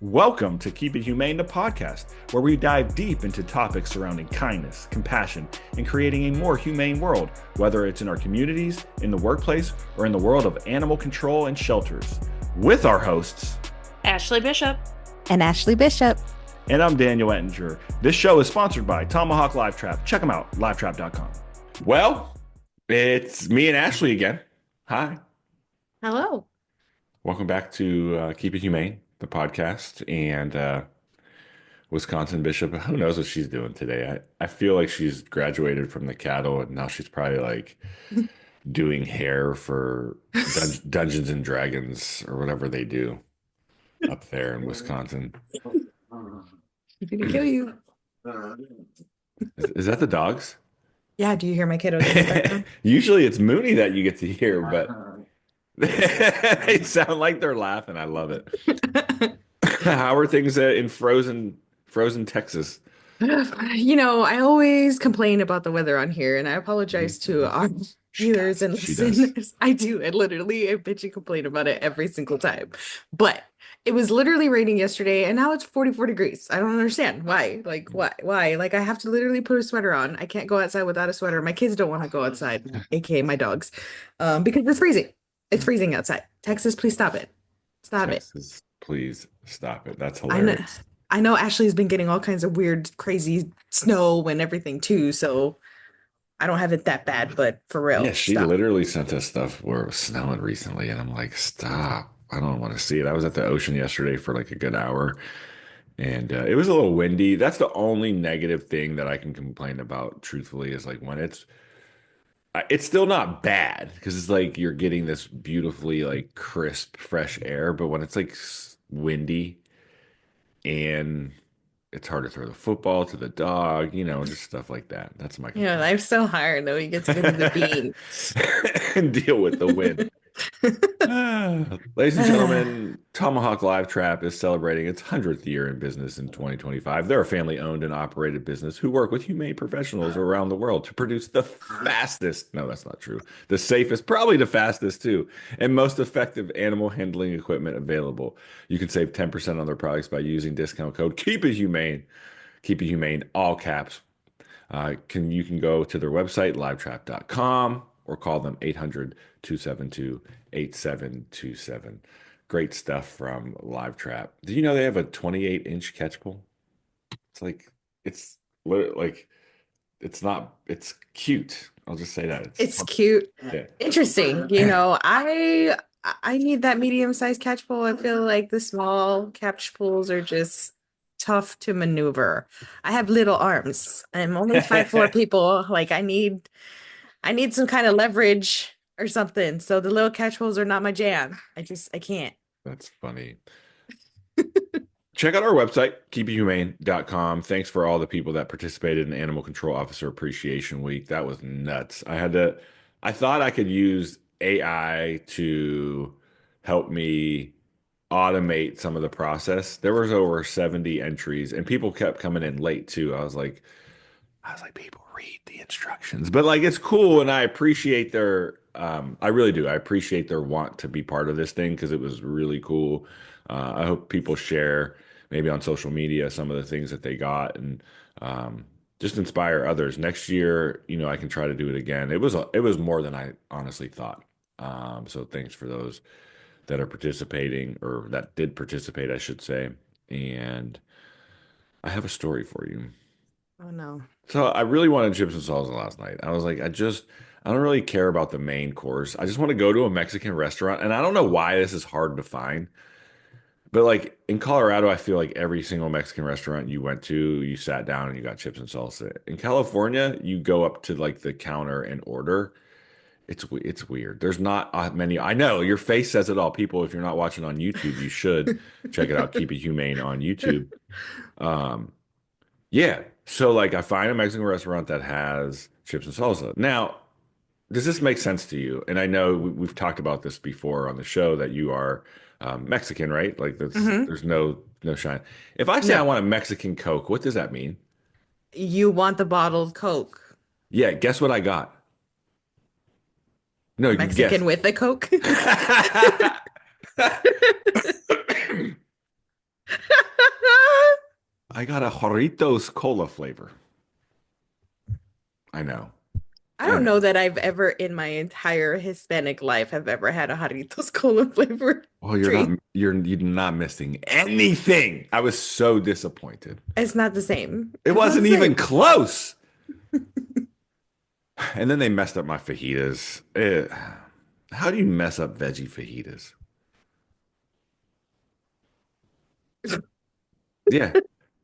Welcome to Keep It Humane, the podcast, where we dive deep into topics surrounding kindness, compassion, and creating a more humane world, whether it's in our communities, in the workplace, or in the world of animal control and shelters. With our hosts, Ashley Bishop. And Ashley Bishop. And I'm Daniel Ettinger. This show is sponsored by Tomahawk Live Trap. Check them out, livetrap.com. Well, it's me and Ashley again. Hi. Hello. Welcome back to Keep It Humane, the podcast, and Wisconsin Bishop. Who knows what she's doing today? I feel like she's graduated from the cattle and now she's probably like doing hair for Dungeons and Dragons or whatever they do up there in Wisconsin. She's gonna kill you. Is that the dogs? Yeah, do you hear my kiddos? Usually it's Mooney that you get to hear, but they sound like they're laughing. I love it. How are things in frozen Texas? I always complain about the weather on here, and I apologize to our viewers and listeners. I do. I bitch and complain about it every single time. But it was literally raining yesterday, and now it's 44 degrees. I don't understand why. Like, why? Like, I have to literally put a sweater on. I can't go outside without a sweater. My kids don't want to go outside, aka my dogs, because it's freezing. It's freezing outside. Texas, please stop it. Stop Texas, please stop it. That's it. hilarious. I know Ashley's been getting all kinds of weird, crazy snow and everything too, so I don't have it that bad, but for real. Yeah, she literally sent us stuff where it was snowing recently, and I'm like, stop. I don't want to see it. I was at the ocean yesterday for like a good hour, and it was a little windy. That's the only negative thing that I can complain about, truthfully, is like when it's still not bad because it's like you're getting this beautifully like crisp, fresh air, but when it's like windy and it's hard to throw the football to the dog, just stuff like that. That's my complaint. Life's so hard though. You get to go to the beach and deal with the wind. Ladies and gentlemen, Tomahawk Live Trap is celebrating its 100th year in business in 2025. They're a family-owned and operated business who work with humane professionals around the world to produce the fastest, no, that's not true, the safest, probably the fastest too, and most effective animal handling equipment available. You can save 10% on their products by using discount code Keep It Humane. Keep It Humane, all caps. You can go to their website, livetrap.com, or call them 800-272-8727. Great stuff from Live Trap. Do you know they have a 28-inch catch pole? It's cute. I'll just say that. It's cute. Yeah. Interesting. I need that medium-sized catch pole. I feel like the small catch poles are just tough to maneuver. I have little arms. I'm only 5'4" people. Like I need some kind of leverage or something. So the little catch poles are not my jam. I can't. That's funny. Check out our website, keepithumane.com. Thanks for all the people that participated in Animal Control Officer Appreciation Week. That was nuts. I thought I could use AI to help me automate some of the process. There was over 70 entries and people kept coming in late too. I was like, people read the instructions, but like, it's cool. And I appreciate I really do. I appreciate their want to be part of this thing because it was really cool. I hope people share maybe on social media some of the things that they got and just inspire others. Next year, I can try to do it again. It was more than I honestly thought. So thanks for those that are participating or that did participate, I should say. And I have a story for you. Oh no. So I really wanted chips and salsa last night. I was like, I don't really care about the main course. I just want to go to a Mexican restaurant. And I don't know why this is hard to find. But like in Colorado, I feel like every single Mexican restaurant you went to, you sat down and you got chips and salsa. In California, you go up to like the counter and order. It's weird. There's not many. I know your face says it all. People, if you're not watching on YouTube, you should check it out. Keep It Humane on YouTube. Yeah. So like I find a Mexican restaurant that has chips and salsa. Now, does this make sense to you? And I know we've talked about this before on the show that you are Mexican, right? Like there's no shine. If I say I want a Mexican Coke, what does that mean? You want the bottled Coke. Yeah. Guess what I got? No, Mexican with the Coke. I got a Jarritos cola flavor. I know. I I don't know. know that I've ever in my entire Hispanic life have ever had a Jarritos cola flavored Well, drink. you're not missing anything. I was so disappointed. It's not the same. It It's not the wasn't even same. close. And then they messed up my fajitas. How do you mess up veggie fajitas? Yeah.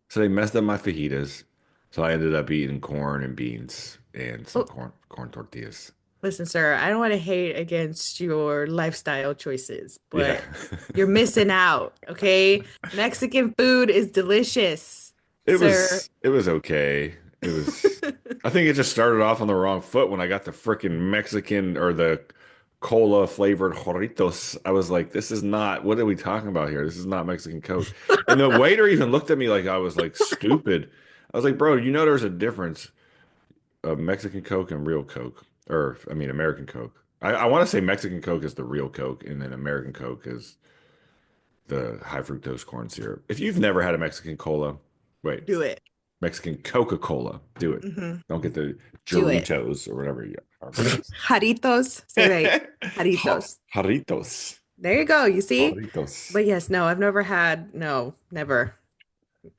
So they messed up my fajitas. So I ended up eating corn and beans and some Oh, corn tortillas. listen, sir, I don't want to hate against your lifestyle choices, Yeah. but you're missing out, okay? Mexican food is delicious, sir. It was okay. It was I think it just started off on the wrong foot when I got the freaking Mexican or the cola flavored Jarritos. I was like, this is not, what are we talking about here? This is not Mexican Coke. And the waiter even looked at me like I was like stupid. I was like, bro, you know there's a difference of Mexican Coke and real Coke. Or I mean American Coke. I want to say Mexican Coke is the real Coke, and then American Coke is the high fructose corn syrup. If you've never had a Mexican cola, wait, Do it. Mexican Coca-Cola. Do it. Hmm. Don't get the Do it. Doritos or whatever you are. Jarritos, say right. Jarritos. Jarritos. There you go. You see? Jarritos. But yes, no, I've never had, no, never.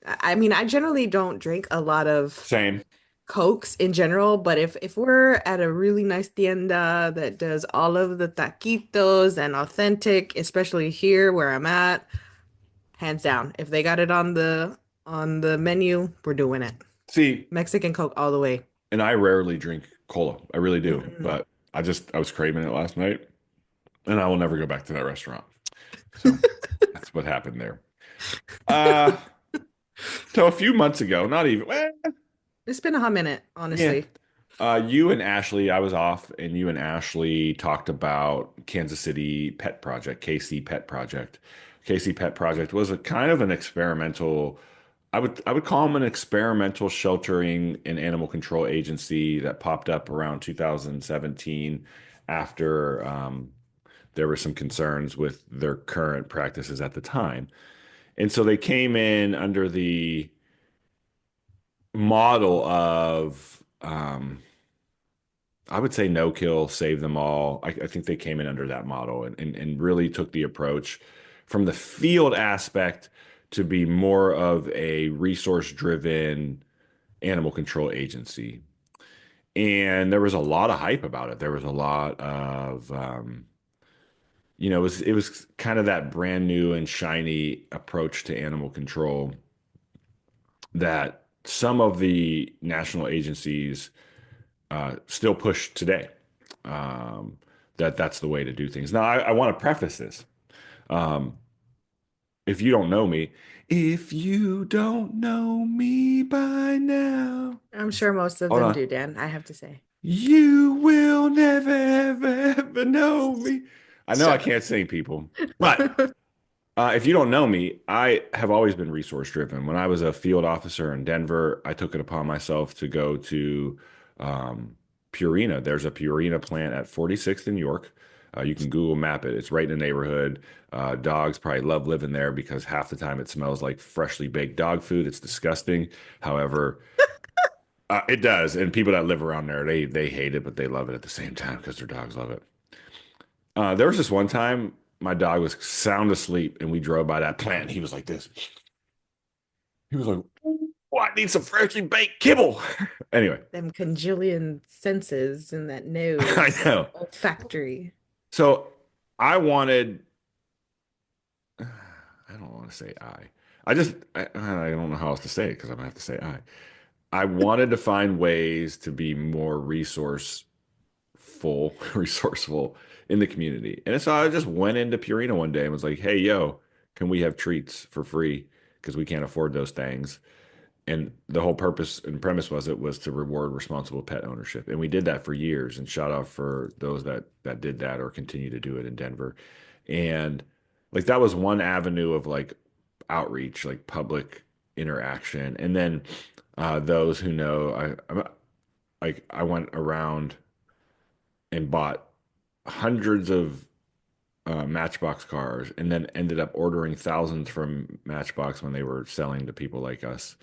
I mean, I generally don't drink a lot of Same. Cokes in general, but if we're at a really nice tienda that does all of the taquitos and authentic, especially here where I'm at, hands down, if they got it on the menu, we're doing it. See, Mexican Coke all the way. and I rarely drink cola. I really do. Mm. But I was craving it last night, and I will never go back to that restaurant. So that's what happened there. Uh, so a few months ago, not even, It's been a hot minute, yeah. honestly. You and Ashley, I was off, and you and Ashley talked about Kansas City Pet Project, KC Pet Project. KC Pet Project was a kind of an experimental, I would call them an experimental sheltering and animal control agency that popped up around 2017 after there were some concerns with their current practices at the time. And so they came in under the model of I would say no kill, save them all. I think they came in under that model and really took the approach from the field aspect to be more of a resource driven animal control agency. And there was a lot of hype about it. There was a lot of, it was kind of that brand new and shiny approach to animal control that some of the national agencies still push today. That's the way to do things. Now, I want to preface this. Um, if you don't know me, if you don't know me by now, I'm sure most of hold them on, do, Dan, I have to say. you will never, ever, ever know me. I know I Shut can't sing, people, but up. if you don't know me, I have always been resource driven. When I was a field officer in Denver, I took it upon myself to go to um, Purina. There's a Purina plant at 46th in York. You can Google map it. It's right in the neighborhood. Dogs probably love living there because half the time it smells like freshly baked dog food. It's disgusting. However, it does. And people that live around there, they hate it, but they love it at the same time because their dogs love it. There was this one time my dog was sound asleep and we drove by that plant and he was like this. He was like, oh, I need some freshly baked kibble. Anyway, Them conjillion senses in that I nose, know. olfactory. So I wanted, I don't want to say I don't know how else to say it because I'm gonna have to say I. I wanted to find ways to be more resourceful in the community. And so I just went into Purina one day and was like, hey, yo, can we have treats for free? Because we can't afford those things. And the whole purpose and premise was it was to reward responsible pet ownership. And we did that for years and shout out for those that did that or continue to do it in Denver. And like that was one avenue of like outreach, like public interaction. And then those who know, I went around and bought hundreds of Matchbox cars, and then ended up ordering thousands from Matchbox when they were selling to people like us,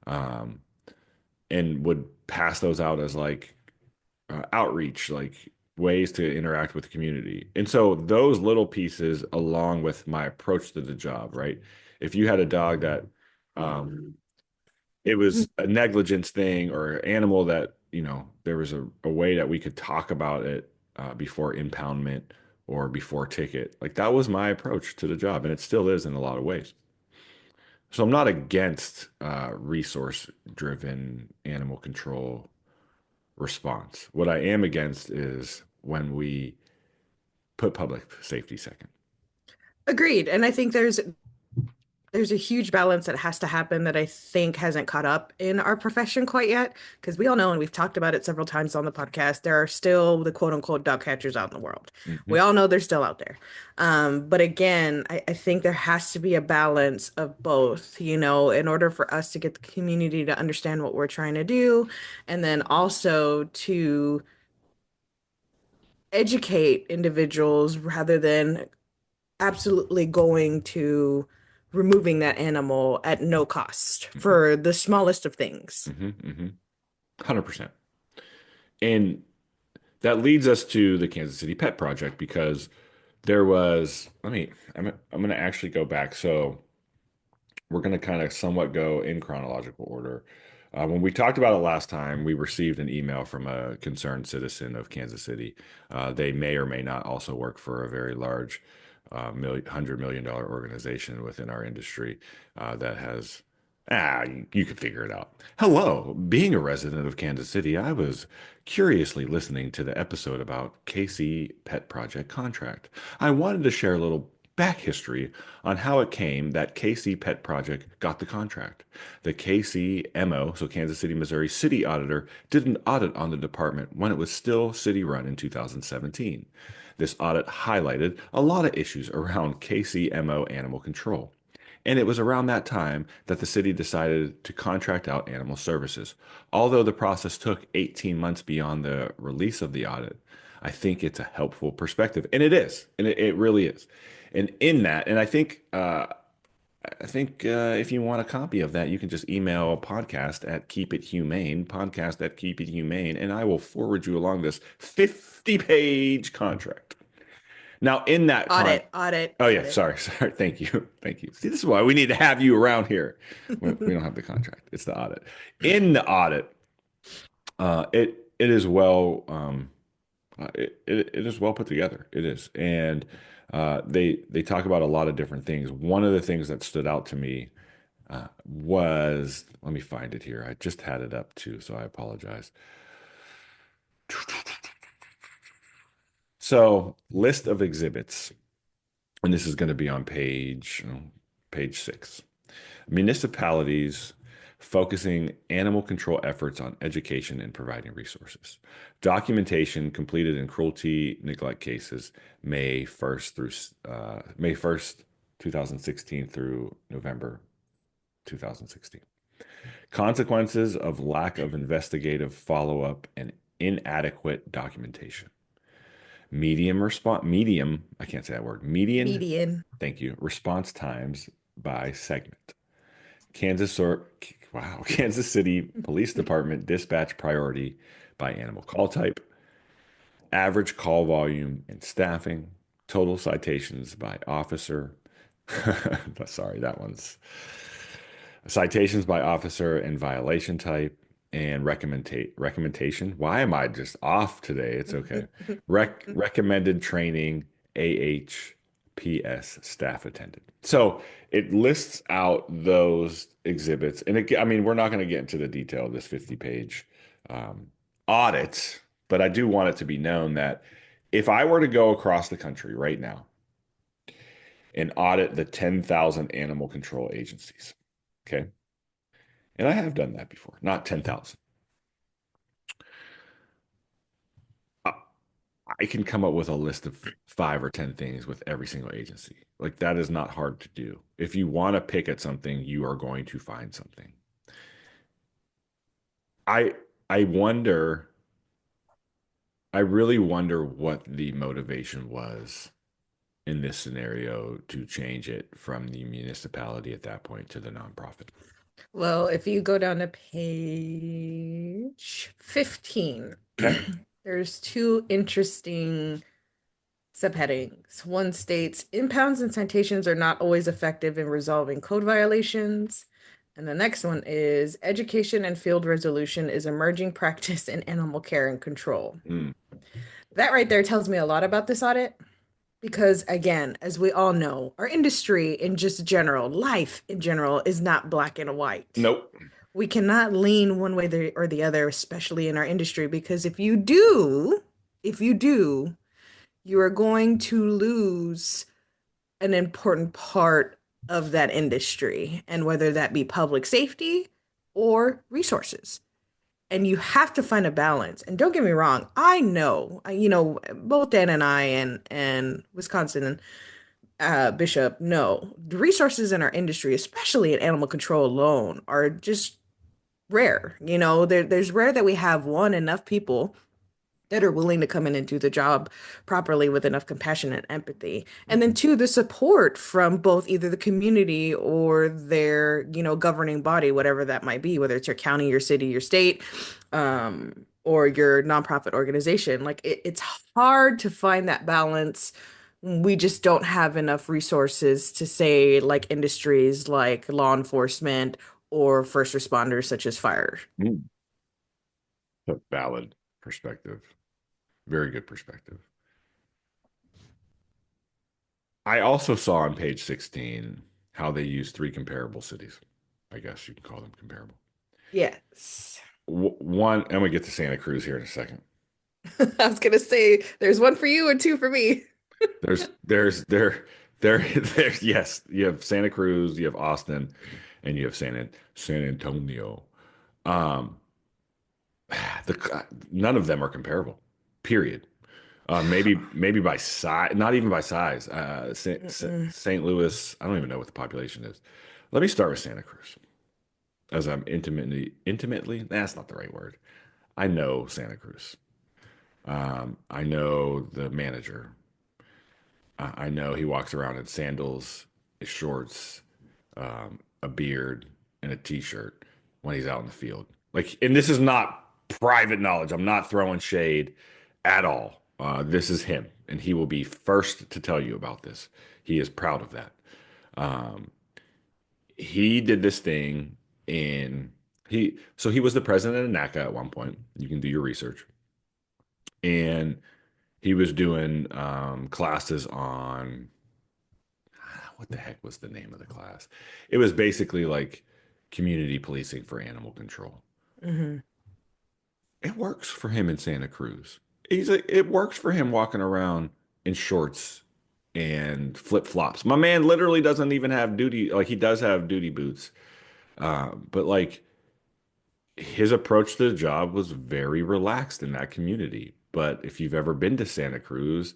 um, and would pass those out as like outreach, like ways to interact with the community. And so those little pieces, along with my approach to the job, right? If you had a dog that it was a negligence thing or animal that, there was a way that we could talk about it before impoundment or before ticket. Like that was my approach to the job, and it still is in a lot of ways. So I'm not against resource driven animal control response. What I am against is when we put public safety second. Agreed. And I think there's a huge balance that has to happen that I think hasn't caught up in our profession quite yet. Because we all know, and we've talked about it several times on the podcast, there are still the quote unquote dog catchers out in the world. Hmm. We all know they're still out there. But again, I think there has to be a balance of both, in order for us to get the community to understand what we're trying to do, and then also to educate individuals rather than absolutely going to removing that animal at no cost Hmm. for the smallest of things. Hmm. Hmm. 100%. And that leads us to the Kansas City Pet Project because there was, I'm going to actually go back. So we're going to kind of somewhat go in chronological order. When we talked about it last time, we received an email from a concerned citizen of Kansas City. They may or may not also work for a very large $100 million organization within our industry that has. You can figure it out. Hello, being a resident of Kansas City, I was curiously listening to the episode about KC Pet Project contract. I wanted to share a little back history on how it came that KC Pet Project got the contract. The KCMO, so Kansas City, Missouri City Auditor, did an audit on the department when it was still city run in 2017. This audit highlighted a lot of issues around KCMO animal control. And it was around that time that the city decided to contract out animal services. Although the process took 18 months beyond the release of the audit, I think it's a helpful perspective. And it is. And it really is. And in that, and I think if you want a copy of that, you can just email podcast at Keep It Humane, podcast at Keep It Humane, and I will forward you along this 50-page contract. Now, in that Audit, audit, oh yeah, audit. sorry, thank you, thank you. See, this is why we need to have you around here. We don't have the contract; it's the audit. In the audit, it is well it is well put together. It is, and they talk about a lot of different things. One of the things that stood out to me was, let me find it here. I just had it up too, so I apologize. So, list of exhibits, and this is going to be on page 6. Municipalities focusing animal control efforts on education and providing resources. Documentation completed in cruelty neglect cases May 1st, 2016 through November 2016. Consequences of lack of investigative follow-up and inadequate documentation. Medium, I can't say that word. Median, Median. thank you. Response times by segment. Kansas or wow, Kansas City Police Department dispatch priority by animal call type, average call volume and staffing, total citations by officer. Sorry, that one's citations by officer and violation type and recommendation. Why am I just off today? It's okay. Recommended training AHPS staff attended. So it lists out those exhibits, and I mean, we're not going to get into the detail of this 50-page audit, but I do want it to be known that if I were to go across the country right now and audit the 10,000 animal control agencies, okay, and I have done that before, not 10,000. I I can come up with a list of 5 or 10 things with every single agency. Like that is not hard to do. If you want to pick at something, you are going to find something. I I wonder, I really wonder what the motivation was in this scenario to change it from the municipality at that point to the nonprofit? Well, if you go down to page 15, Okay. there's two interesting subheadings. One states impounds and citations are not always effective in resolving code violations. And the next one is education and field resolution is emerging practice in animal care and control. Mm. That right there tells me a lot about this audit because, again, as we all know, our industry in just general, life in general, is not black and white. Nope. We cannot lean one way or the other, especially in our industry, because if you do, you are going to lose an important part of that industry, and whether that be public safety or resources. And you have to find a balance. And don't get me wrong, I know, both Dan and I and Wisconsin and Bishop know the resources in our industry, especially in animal control alone, are just rare. There's rare that we have one enough people that are willing to come in and do the job properly with enough compassion and empathy. And then two, the support from both either the community or their, governing body, whatever that might be, whether it's your county, your city, your state, or your nonprofit organization. Like it's hard to find that balance. We just don't have enough resources to say like industries like law enforcement or first responders such as fire. Mm. A valid perspective. Very good perspective. I also saw on page 16 how they use three comparable cities. I guess you can call them comparable. Yes. One, and we get to Santa Cruz here in a second. I was gonna say there's one for you and two for me. There's yes, you have Santa Cruz, you have Austin, and you have San Antonio. Um, none of them are comparable. Period. Maybe by size, not even by size. Mm-mm. St. Louis, I don't even know what the population is. Let me start with Santa Cruz, as I'm intimately. That's not the right word. I know Santa Cruz. I know the manager. I know he walks around in sandals, shorts, a beard, and a t-shirt when he's out in the field. Like, and this is not private knowledge. I'm not throwing shade at all. This is him, and he will be first to tell you about this. He is proud of that. Um, he did this thing in so he was the president of NACA at one point. You can do your research, and he was doing classes on what the heck was the name of the class? It was basically like community policing for animal control. Hmm. It works for him in Santa Cruz. It works for him walking around in shorts and flip flops. My man literally doesn't even have duty, like he does have duty boots. But like his approach to the job was very relaxed in that community. But if you've ever been to Santa Cruz,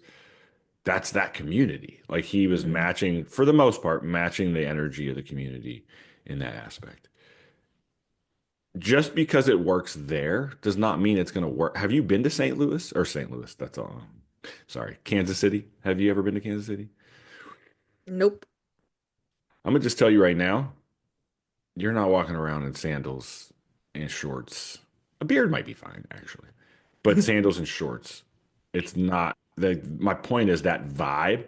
that's that community. Like he was Hmm. matching, for the most part, matching the energy of the community in that aspect. Just because it works there does not mean it's going to work. Have you been to St. Louis or St. Louis? That's all. Sorry, Kansas City. Have you ever been to Kansas City? Nope. I'm gonna just tell you right now, you're not walking around in sandals and shorts. A beard might be fine, actually, but sandals and shorts, it's not. My point is that vibe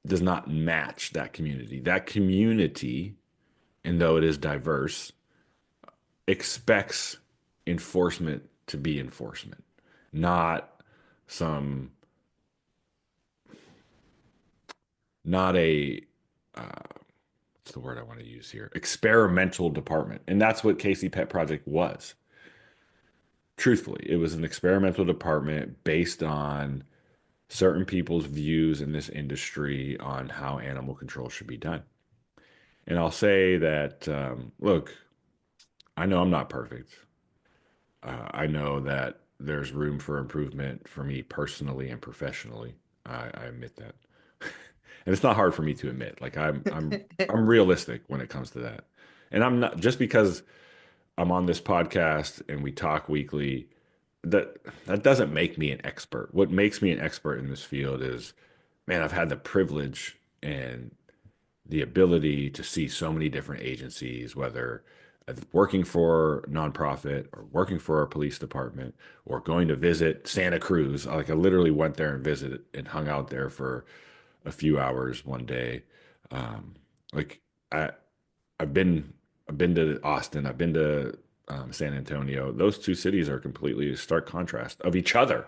does not match that community. That community, and though it is diverse, expects enforcement to be enforcement, not some, not a, what's the word I want to use here? Experimental department. And that's what Casey Pet Project was. Truthfully, it was an experimental department based on certain people's views in this industry on how animal control should be done. And I'll say that, look, I know I'm not perfect. I know that there's room for improvement for me personally and professionally. I admit that, and it's not hard for me to admit. Like I'm realistic when it comes to that, and I'm not just because I'm on this podcast and we talk weekly. That that doesn't make me an expert. What makes me an expert in this field is man, I've had the privilege and the ability to see so many different agencies, whether working for a nonprofit or working for a police department or going to visit Santa Cruz. Like I literally went there and visited and hung out there for a few hours one day. Um, like I, I've been, I've been to Austin. I've been to San Antonio. Those two cities are completely stark contrast of each other.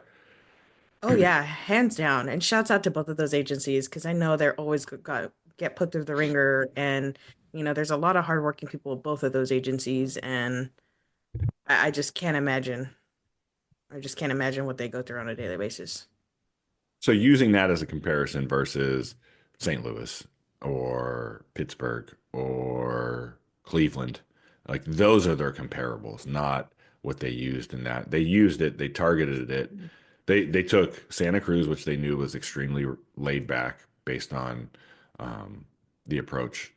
Oh yeah, hands down. And shouts out to both of those agencies because I know they're always got get put through the ringer, and there's a lot of hardworking people at both of those agencies, and I just can't imagine. I just can't imagine what they go through on a daily basis. So using that as a comparison versus St. Louis or Pittsburgh or Cleveland, like those are their comparables, not what they used in that. They used it, they targeted it. They took Santa Cruz, which they knew was extremely laid back based on the approach.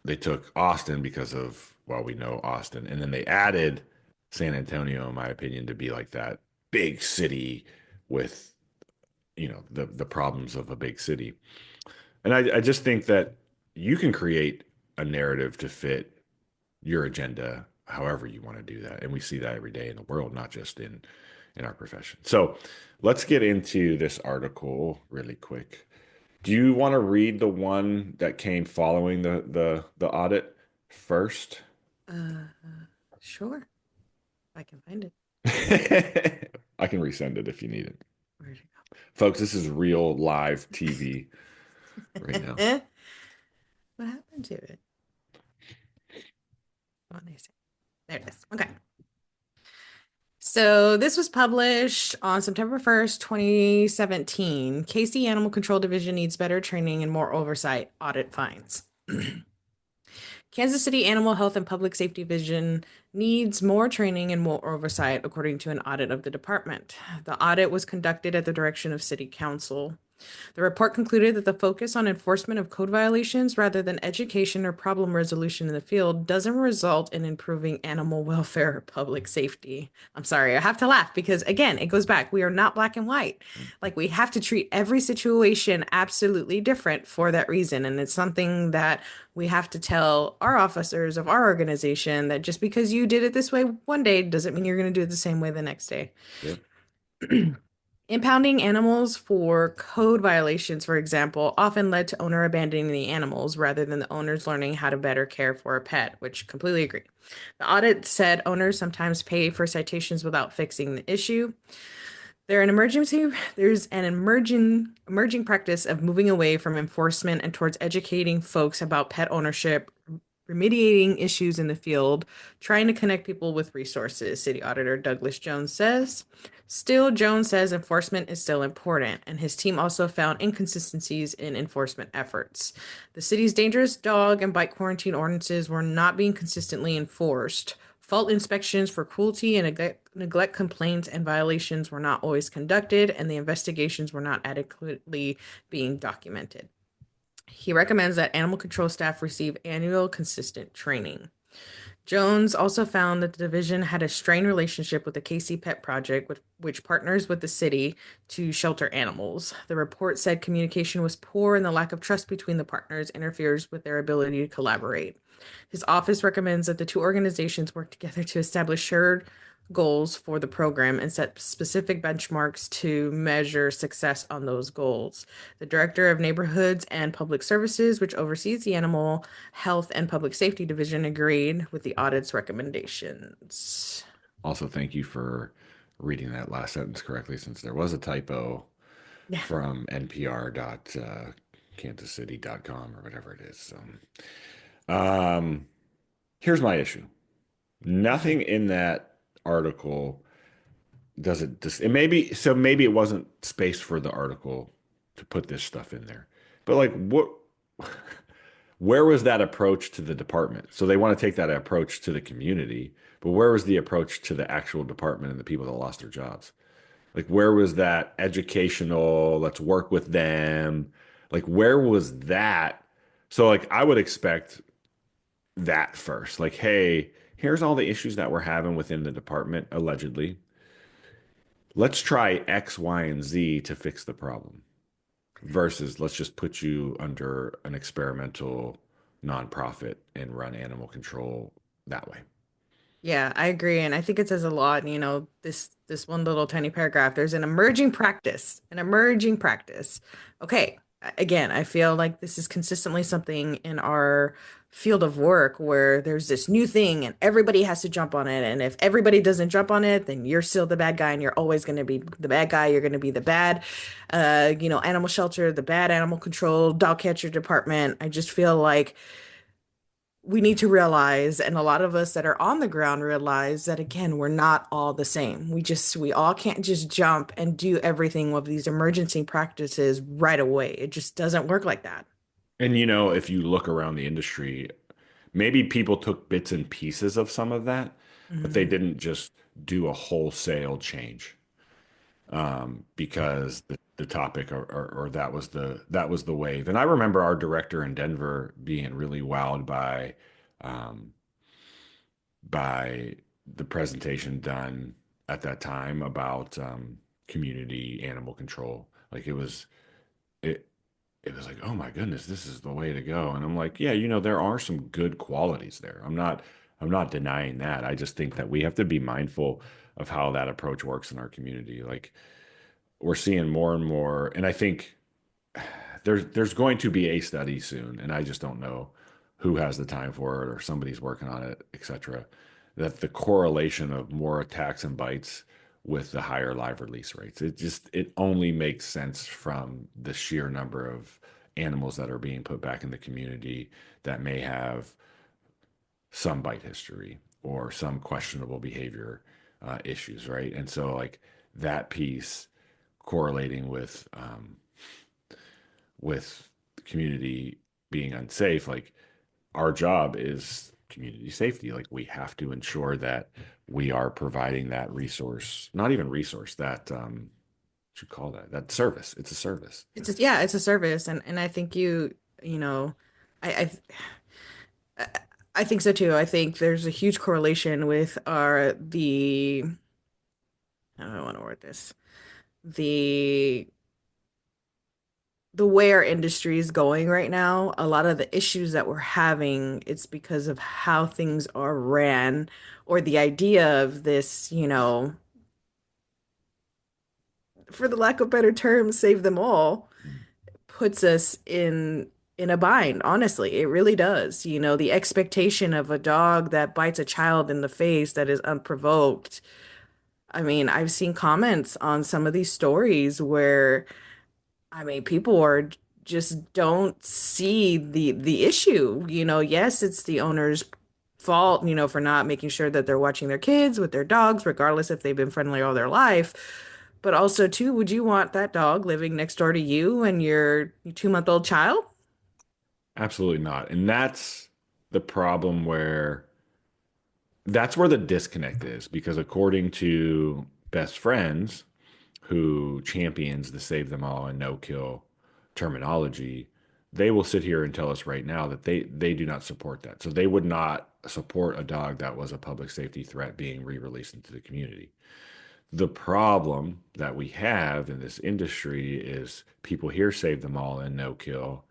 They took Austin because of, well, we know Austin, and then they added San Antonio, in my opinion, to be like that big city with the problems of a big city. And I just think that you can create a narrative to fit your agenda however you want to do that. And we see that every day in the world, not just in our profession. So let's get into this article really quick. Do you want to read the one that came following the audit first? Uh, sure. I can find it. I can resend it if you need it. Where'd it Folks, this is real live TV right now. go? What happened to it? Oh, there it is. Okay. So this was published on September 1st, 2017. KC Animal Control Division needs better training and more oversight. Audit finds. Kansas City Animal Health and Public Safety Division needs more training and more oversight, according to an audit of the department. The audit was conducted at the direction of City Council. The report concluded that the focus on enforcement of code violations rather than education or problem resolution in the field doesn't result in improving animal welfare or public safety. I'm sorry, I have to laugh because, again, it goes back. We are not black and white. Like, we have to treat every situation absolutely different for that reason. And it's something that we have to tell our officers of our organization that just because you did it this way one day doesn't mean you're going to do it the same way the next day. Yep. Impounding animals for code violations, for example, often led to owner abandoning the animals rather than the owners learning how to better care for a pet, which completely agree. The audit said owners sometimes pay for citations without fixing the issue. There's an emerging practice of moving away from enforcement and towards educating folks about pet ownership, remediating issues in the field, trying to connect people with resources, City Auditor Douglas Jones says. Still, Jones says enforcement is still important, and his team also found inconsistencies in enforcement efforts. The city's dangerous dog and bite quarantine ordinances were not being consistently enforced. Fault inspections for cruelty and neglect complaints and violations were not always conducted, and the investigations were not adequately being documented. He recommends that animal control staff receive annual consistent training. Jones also found that the division had a strained relationship with the KC Pet Project, which partners with the city to shelter animals. The report said communication was poor and the lack of trust between the partners interferes with their ability to collaborate. His office recommends that the two organizations work together to establish shared goals for the program and set specific benchmarks to measure success on those goals. The Director of Neighborhoods and Public Services, which oversees the Animal Health and Public Safety Division, agreed with the audit's recommendations. Also, thank you for reading that last sentence correctly, since there was a typo from npr.kansascity.com or whatever it is. Here's my issue. Nothing in that article does it just it maybe it wasn't space for the article to put this stuff in there. But like what where was that approach to the department? So they want to take that approach to the community, but where was the approach to the actual department and the people that lost their jobs? Like where was that educational, let's work with them? Like where was that? So like I would expect that first. Like, hey, here's all the issues that we're having within the department, allegedly. Let's try X, Y, and Z to fix the problem. versus let's just put you under an experimental nonprofit and run animal control that way. Yeah, I agree, and I think it says a lot. This one little tiny paragraph. There's an emerging practice, an emerging practice. Okay, again, I feel like this is consistently something in our field of work where there's this new thing and everybody has to jump on it. And if everybody doesn't jump on it, then you're still the bad guy, and you're always going to be the bad guy. You're going to be the bad, animal shelter, the bad animal control, dog catcher department. I just feel like we need to realize, and a lot of us that are on the ground realize that again, we're not all the same. We all can't just jump and do everything with these emergency practices right away. It just doesn't work like that. And if you look around the industry, maybe people took bits and pieces of some of that, but they Mhm. didn't just do a wholesale change because the topic or that was the wave. And I remember our director in Denver being really wowed um, by the presentation done at that time about community animal control. Like it it was like, oh my goodness, this is the way to go. And I'm like, yeah, there are some good qualities there. I'm not denying that. I just think that we have to be mindful of how that approach works in our community. Like we're seeing more and more, and I think there's going to be a study soon, and I just don't know who has the time for it or somebody's working on it, etc. That the correlation of more attacks and bites with the higher live release rates. It only makes sense from the sheer number of animals that are being put back in the community that may have some bite history or some questionable behavior issues, right? And so like that piece correlating with the community being unsafe, like our job is community safety. Like we have to ensure that we are providing that resource, not even resource, that what you call that service. It's a service. Yeah, it's a service, and I think you know, I I I think so too. I think there's a huge correlation with our the I don't want to word this the the way our industry is going right now, a lot of the issues that we're having, it's because of how things are ran, or the idea of this, for the lack of better terms, save them all, puts us in a bind, honestly. It really does. The expectation of a dog that bites a child in the face that is unprovoked. I mean, I've seen comments on some of these stories where people are just don't see the issue. Yes, it's the owner's fault, for not making sure that they're watching their kids with their dogs, regardless if they've been friendly all their life. But also, too, would you want that dog living next door to you and your 2-month-old child? Absolutely not. And the problem where that's where the disconnect is because according to best friends who champions the save them all and no kill terminology, they will sit here and tell us right now that they do not support that. So they would not support a dog that was a public safety threat being re-released into the community. The problem that we have in this industry is people here save them all and no kill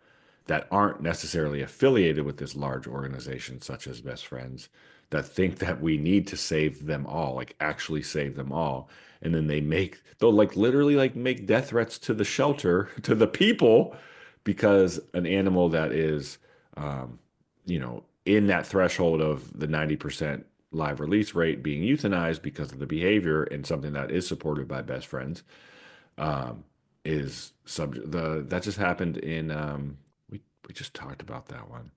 that aren't necessarily affiliated with this large organization such as Best Friends that think that we need to save them all, like actually save them all. And then they'll like literally like make death threats to the shelter, to the people, because an animal that is, in that threshold of the 90% live release rate being euthanized because of the behavior and something that is supported by Best Friends um, is subject. That just happened in we just talked about that one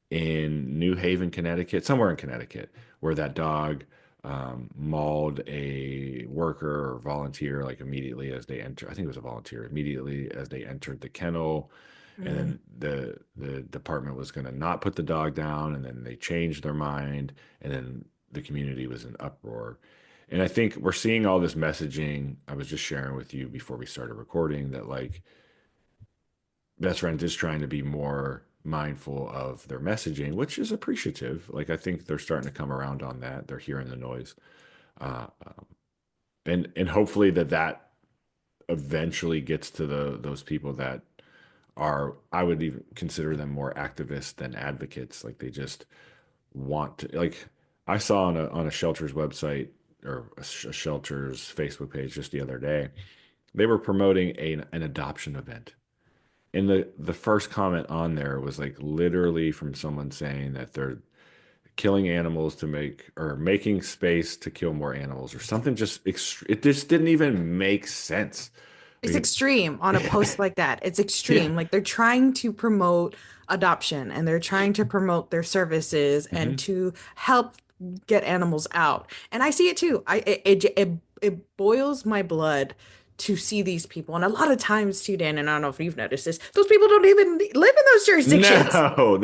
in New Haven, Connecticut, somewhere in Connecticut, where that dog mauled a worker or volunteer like immediately as they enter. I think it was a volunteer immediately as they entered the kennel, and Mm. then the department was going to not put the dog down, and then they changed their mind, and then the community was in uproar. And I think we're seeing all this messaging. I was just sharing with you before we started recording that like Best Friends is trying to be more mindful of their messaging, which is appreciative. Like I think they're starting to come around on that. They're hearing the noise, uh, and hopefully that eventually gets to those people that are, I would even consider them more activists than advocates. Like they just want to, like I saw on a shelter's website or a shelter's Facebook page just the other day, they were promoting an adoption event. And the first comment on there was like literally from someone saying that they're killing animals to make or making space to kill more animals or something it just didn't even make sense. It's Like, extreme on a post like that. It's yeah. extreme. Like they're trying to promote adoption and they're trying to promote their services and Hmm. to help get animals out. And I see it too. It boils my blood to see these people. And a lot of times too, Dan, and I don't know if you've noticed this, those people don't even live in those jurisdictions. No,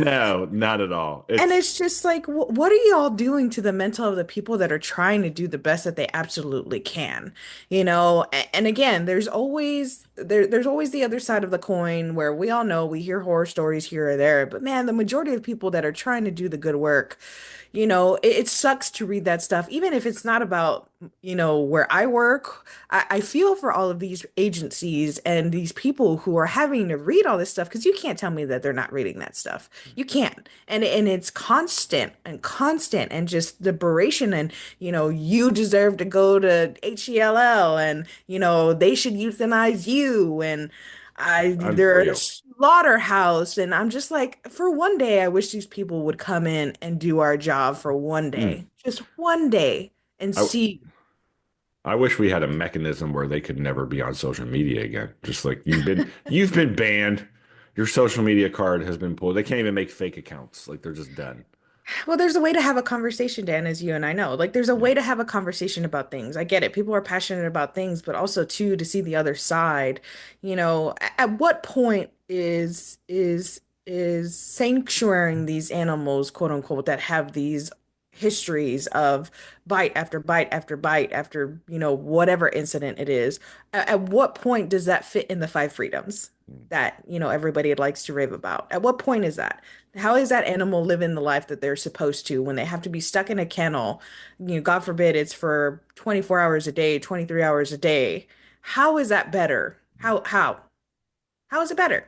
no, not at all. And It's it's just like, what are y'all doing to the mental of the people that are trying to do the best that they absolutely can? And again, there's always the other side of the coin where we all know we hear horror stories here or there, but man, the majority of people that are trying to do the good work, it sucks to read that stuff, even if it's not about, where I work. I feel for all of these agencies and these people who are having to read all this stuff because you can't tell me that they're not reading that stuff. You can't. And it's constant and just the beration and, you deserve to go to HELL and, they should euthanize you and they're at a unreal. slaughterhouse. And I'm just like, for one day, I wish these people would come in and do our job for one Mm. day, just one day and I see. I wish we had a mechanism where they could never be on social media again. Just like you've been banned. Your social media card has been pulled. They can't even make fake accounts. Like they're just done. Well, there's a way to have a conversation, Dan, as you and I know. Like, there's a Yeah. way to have a conversation about things. I get it. People are passionate about things, but also too to see the other side. At what point is sanctuaring these animals, quote unquote, that have these histories of bite after bite after bite after, whatever incident it is. At what point does that fit in the five freedoms Mm. that, everybody likes to rave about? At what point is that? How is that animal living the life that they're supposed to when they have to be stuck in a kennel? God forbid it's for 24 hours a day, 23 hours a day. How is that better? How is it better?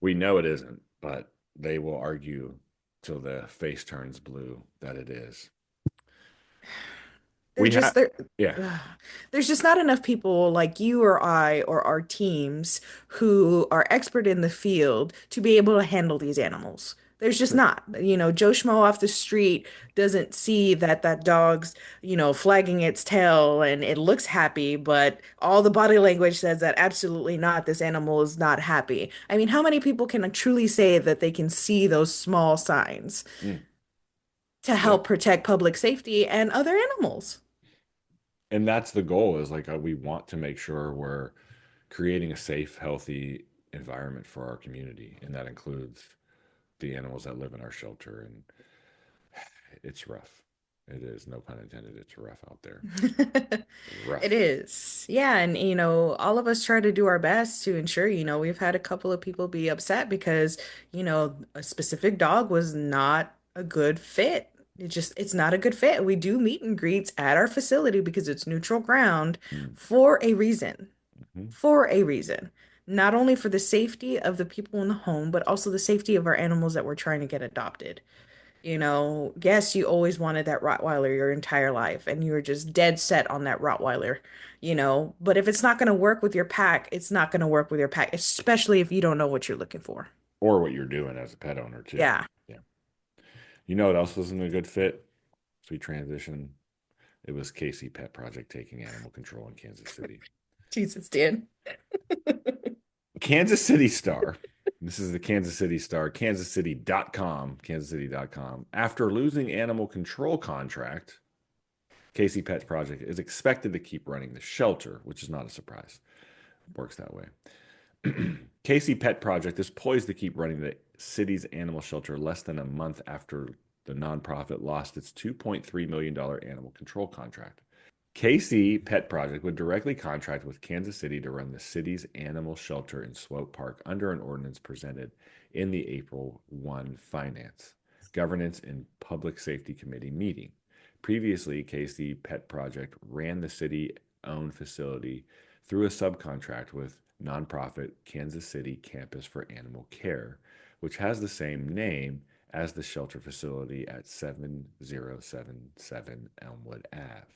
We know it isn't, but they will argue till the face turns blue that it is. They're We just have, there. yeah, There's just not enough people like you or I or our teams who are expert in the field to be able to handle these animals. There's just true. not. Joe Schmo off the street doesn't see that that dog's, flagging its tail and it looks happy, but all the body language says that absolutely not. This animal is not happy. I mean, how many people can truly say that they can see those small signs Mm, to yeah. help protect public safety and other animals? And that's the goal is like we want to make sure we're creating a safe, healthy environment for our community. And that includes the animals that live in our shelter. And it's rough. It is, no pun intended. It's rough out there. It Rough. is. Yeah, and all of us try to do our best to ensure, we've had a couple of people be upset because, a specific dog was not a good fit. It's not a good fit. We do meet and greets at our facility because it's neutral ground Mm. for a reason. Mhm. For a reason. Not only for the safety of the people in the home, but also the safety of our animals that we're trying to get adopted. Yes, you always wanted that Rottweiler your entire life, and you were just dead set on that Rottweiler, but if it's not going to work with your pack, it's not going to work with your pack, especially if you don't know what you're looking for. Or what you're doing as a pet owner, too. Yeah. Yeah. You know what else wasn't a good fit? As we transition, it was Casey Pet Project taking animal control in Kansas City. Jesus, Dan. Kansas City Star. This is the Kansas City Star, kansascity.com, kansascity.com. After losing animal control contract, Casey Pet Project is expected to keep running the shelter, which is not a surprise. It works that way. Casey Pet Project is poised to keep running the city's animal shelter less than a month after the nonprofit lost its $2.3 million animal control contract. Casey Pet Project would directly contract with Kansas City to run the city's animal shelter in Swope Park under an ordinance presented in the April 1 Finance, Governance, and Public Safety Committee meeting. Previously, Casey Pet Project ran the city owned facility through a subcontract with nonprofit Kansas City Campus for Animal Care, which has the same name as the shelter facility at 7077 Elmwood Ave.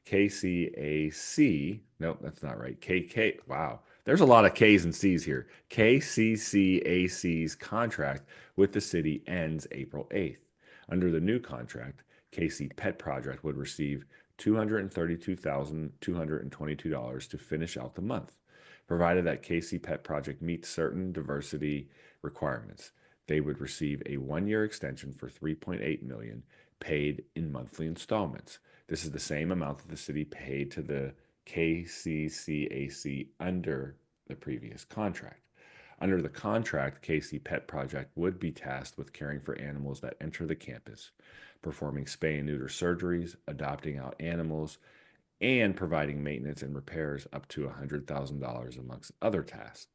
KCAC, nope, that's not right. KK, wow, there's a lot of K's and C's here. KCCAC's contract with the city ends April 8th. Under the new contract, KC Pet Project would receive $232,222 to finish out the month, provided that KC Pet Project meets certain diversity requirements. They would receive a 1-year extension for $3.8 million paid in monthly installments. This is the same amount that the city paid to the KCCAC under the previous contract. Under the contract, KC Pet Project would be tasked with caring for animals that enter the campus, performing spay and neuter surgeries, adopting out animals, and providing maintenance and repairs up to $100,000 amongst other tasks.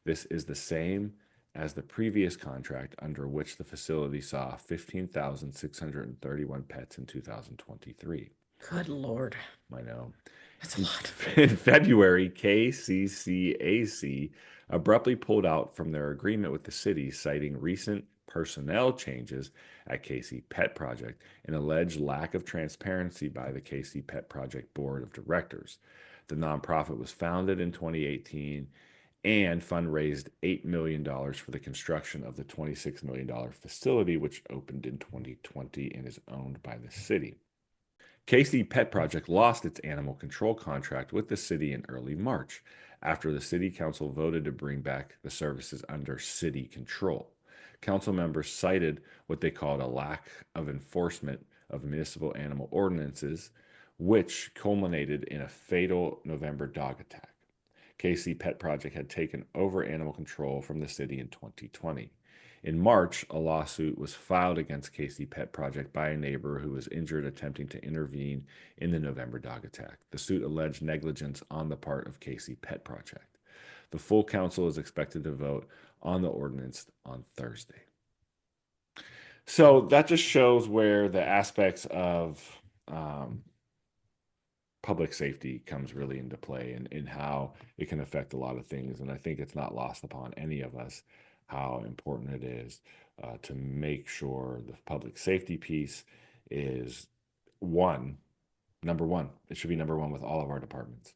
This is the same as the previous contract under which the facility saw 15,631 pets in 2023. Good Lord. I know. That's a lot. In February, KCCAC abruptly pulled out from their agreement with the city, citing recent personnel changes at KC Pet Project and alleged lack of transparency by the KC Pet Project Board of Directors. The nonprofit was founded in 2018 and fundraised $8 million for the construction of the $26 million facility, which opened in 2020 and is owned by the city. KC Pet Project lost its animal control contract with the city in early March after the city council voted to bring back the services under city control. Council members cited what they called a lack of enforcement of municipal animal ordinances, which culminated in a fatal November dog attack. KC Pet Project had taken over animal control from the city in 2020. In March, a lawsuit was filed against KC Pet Project by a neighbor who was injured attempting to intervene in the November dog attack. The suit alleged negligence on the part of KC Pet Project. The full council is expected to vote on the ordinance on Thursday. So that just shows where the aspects of public safety comes really into play and how it can affect a lot of things. And I think it's not lost upon any of us how important it is to make sure the public safety piece is number one. It should be number one with all of our departments.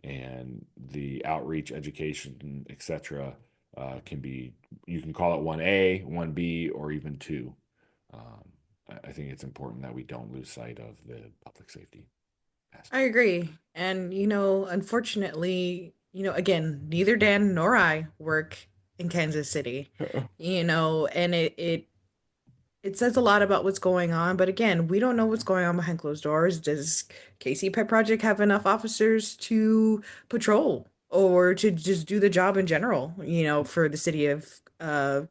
And the outreach, education, etc. Can be, you can call it 1A, 1B, or even 2. I think it's important that we don't lose sight of the public safety aspect. I agree. And, unfortunately, again, neither Dan nor I work in Kansas City, and it says a lot about what's going on. But again, we don't know what's going on behind closed doors. Does KC Pet Project have enough officers to patrol or to just do the job in general, for the city of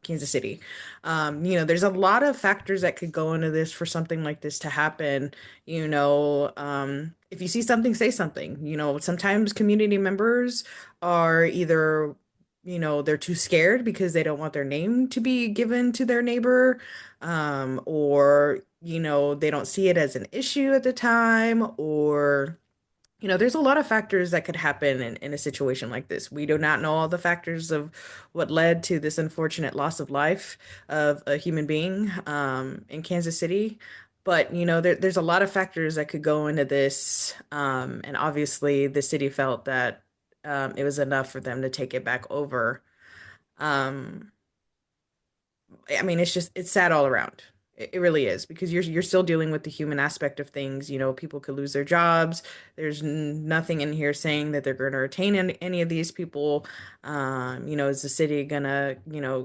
Kansas City? There's a lot of factors that could go into this for something like this to happen. If you see something, say something. Sometimes community members are either they're too scared because they don't want their name to be given to their neighbor, or they don't see it as an issue at the time, or there's a lot of factors that could happen in a situation like this. We do not know all the factors of what led to this unfortunate loss of life of a human being in Kansas City. But, there's a lot of factors that could go into this. And obviously, the city felt that it was enough for them to take it back over. Um, I mean, it's sad all around. It really is, because you're still dealing with the human aspect of things. People could lose their jobs. There's nothing in here saying that they're going to retain any of these people. Is the city gonna,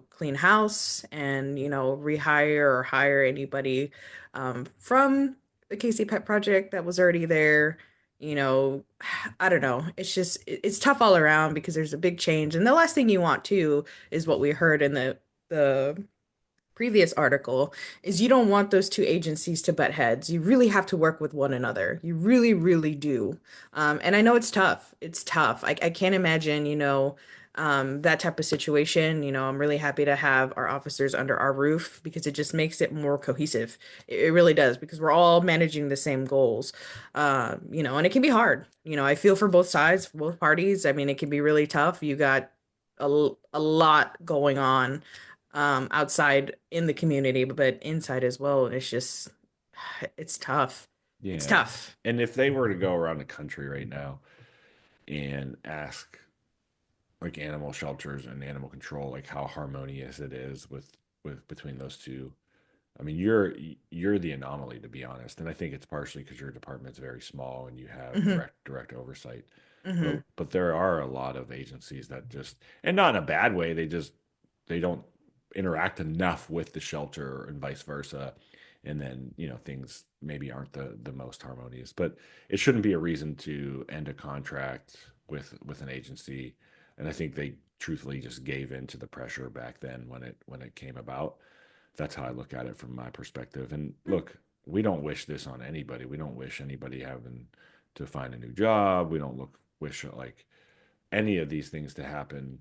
clean house and, rehire or hire anybody from the KC Pet Project that was already there? I don't know. It's tough all around because there's a big change. And the last thing you want too is what we heard in the previous article, is you don't want those two agencies to butt heads. You really have to work with one another. You really, really do. And I know it's tough. It's tough. I can't imagine, That type of situation, I'm really happy to have our officers under our roof because it just makes it more cohesive. It really does because we're all managing the same goals. And it can be hard. I feel for both sides, for both parties. I mean, it can be really tough. You got a lot going on outside in the community, but inside as well. And it's tough. It's Yeah. tough. And if they were to go around the country right now and ask like animal shelters and animal control, like how harmonious it is with between those two. I mean, you're the anomaly to be honest, and I think it's partially because your department's very small and you have Hmm. direct oversight. But Hmm. there are a lot of agencies that just, and not in a bad way, they don't interact enough with the shelter and vice versa. And then, things maybe aren't the most harmonious, but it shouldn't be a reason to end a contract with an agency. And I think they truthfully just gave in to the pressure back then when it came about. That's how I look at it from my perspective. And look, we don't wish this on anybody. We don't wish anybody having to find a new job. We don't wish like any of these things to happen.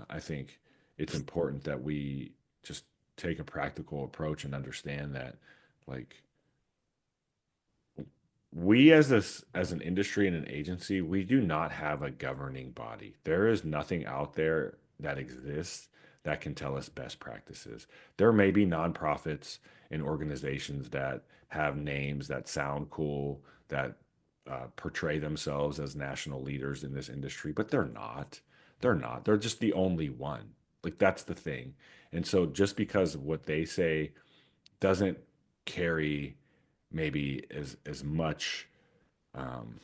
I think it's important that we just take a practical approach and understand that, like, we as an industry and an agency, we do not have a governing body. There is nothing out there that exists that can tell us best practices. There may be nonprofits and organizations that have names that sound cool, that portray themselves as national leaders in this industry, but they're not. They're not. They're just the only one. Like that's the thing. And so just because what they say doesn't carry maybe as much um,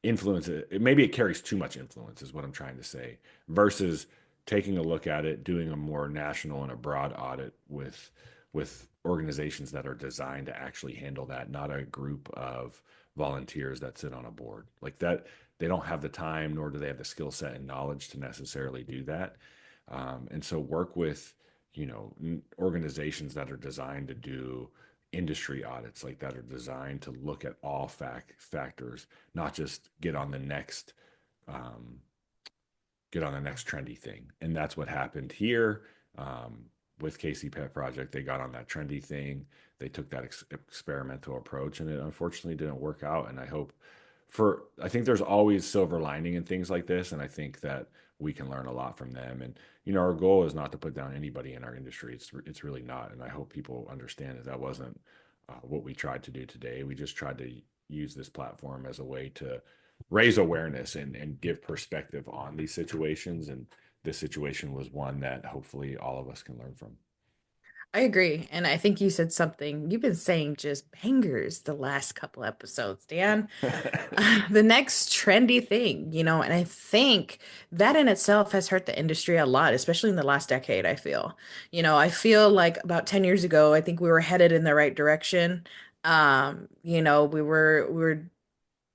influence, maybe it carries too much influence is what I'm trying to say, versus taking a look at it, doing a more national and a broad audit with organizations that are designed to actually handle that, not a group of volunteers that sit on a board like that. They don't have the time, nor do they have the skill set and knowledge to necessarily do that. And so work with, organizations that are designed to do industry audits, like that are designed to look at all factors, not just um, get on the next trendy thing. And that's what happened here with KC Pet Project. They got on that trendy thing. They took that experimental approach, and it unfortunately didn't work out. And I think there's always silver lining in things like this, and I think that we can learn a lot from them. And our goal is not to put down anybody in our industry. It's really not. And I hope people understand that wasn't what we tried to do today. We just tried to use this platform as a way to raise awareness and give perspective on these situations. And this situation was one that hopefully all of us can learn from. I agree. And I think you said something. You've been saying just bangers the last couple episodes, Dan. The next trendy thing, and I think that in itself has hurt the industry a lot, especially in the last decade, I feel. I feel like about 10 years ago, I think we were headed in the right direction. We were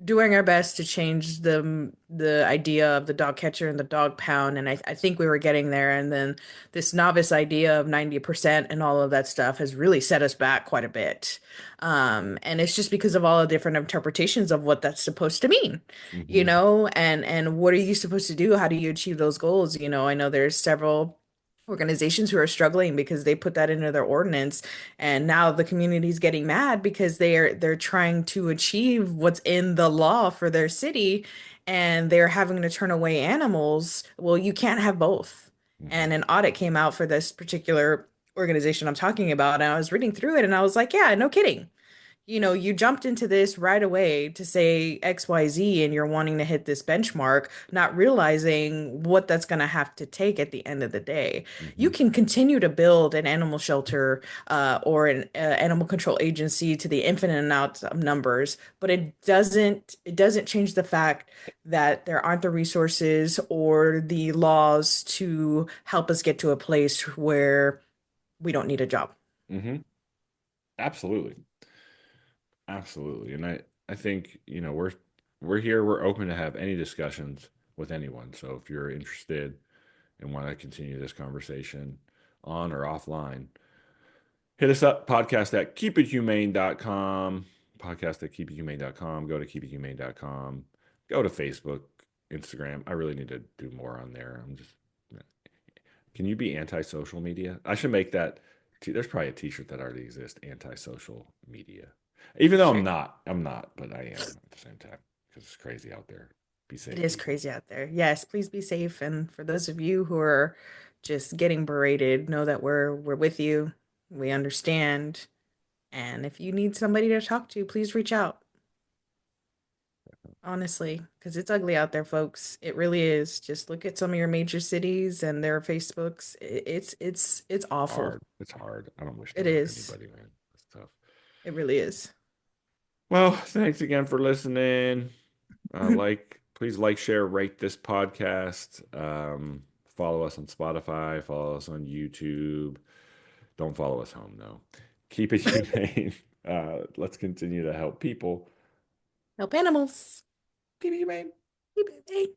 doing our best to change the idea of the dog catcher and the dog pound, and I think we were getting there. And then this novice idea of 90% and all of that stuff has really set us back quite a bit. And it's just because of all the different interpretations of what that's supposed to mean, Hmm. and what are you supposed to do? How do you achieve those goals? I know there's several organizations who are struggling because they put that into their ordinance, and now the community's getting mad because they're trying to achieve what's in the law for their city, and they're having to turn away animals. Well, you can't have both. Hmm. And an audit came out for this particular organization I'm talking about, and I was reading through it and I was like, yeah, no kidding. You jumped into this right away to say XYZ, and you're wanting to hit this benchmark, not realizing what that's going to have to take at the end of the day. You Hmm. can continue to build an animal shelter or an animal control agency to the infinite amount of numbers, but it doesn't change the fact that there aren't the resources or the laws to help us get to a place where we don't need a job. Hmm. Absolutely. Absolutely. And I think, we're here, we're open to have any discussions with anyone. So if you're interested and want to continue this conversation on or offline, hit us up, podcast at keepithumane.com, podcast at keepithumane.com, go to keepithumane.com, go to Facebook, Instagram. I really need to do more on there. Can you be anti-social media? I should make that. There's probably a t-shirt that already exists, anti-social media. Even though Sure. I'm not, but I am at the same time because it's crazy out there. Be It safe, is people. crazy out there. Yes, please be safe. And for those of you who are just getting berated, know that we're with you. We understand. And if you need somebody to talk to, please reach out. Honestly, because it's ugly out there, folks. It really is. Just look at some of your major cities and their Facebooks. It's awful. Hard. It's hard. I don't wish It that on is. anybody, man. It's tough. It really is. Well, thanks again for listening. Please like, share, rate this podcast. Follow us on Spotify. Follow us on YouTube. Don't follow us home, though. Keep it humane. Let's continue to help people. Help animals. Keep it humane. Keep it.